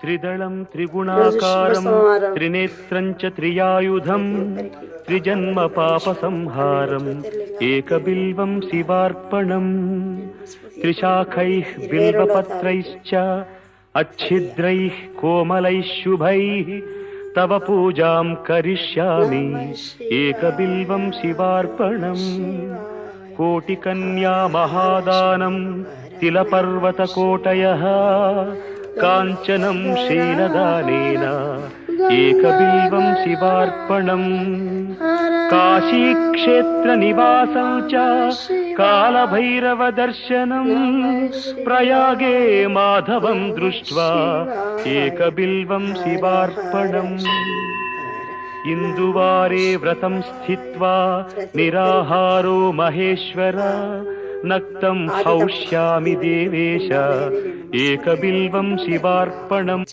त्रिदलं त्रिगुणाकारं त्रिनेत्रं च त्रियायुधं त्रिजन्म पापसंहारम् एकबिल्वं शिवार्पणम् त्रिशाखैः बिल्वपत्रैश्च अच्छिद्रैः कोमलैः शुभैः तव पूजां करिष्यामि एकबिल्वं शिवार्पणम् कोटिकन्या महादानं तिलपर्वतकोटयः काञ्चनं शीलदानेन एकबिल्वं शिवार्पणम् काशीक्षेत्रनिवासं च कालभैरवदर्शनं प्रयागे माधवं दृष्ट्वा एकबिल्वं शिवार्पणम् इन्दुवारे व्रतं स्थित्वा निराहारो महेश्वर नक्तं हौष्यामि देवेश एकबिल्वं शिवार्पणम्।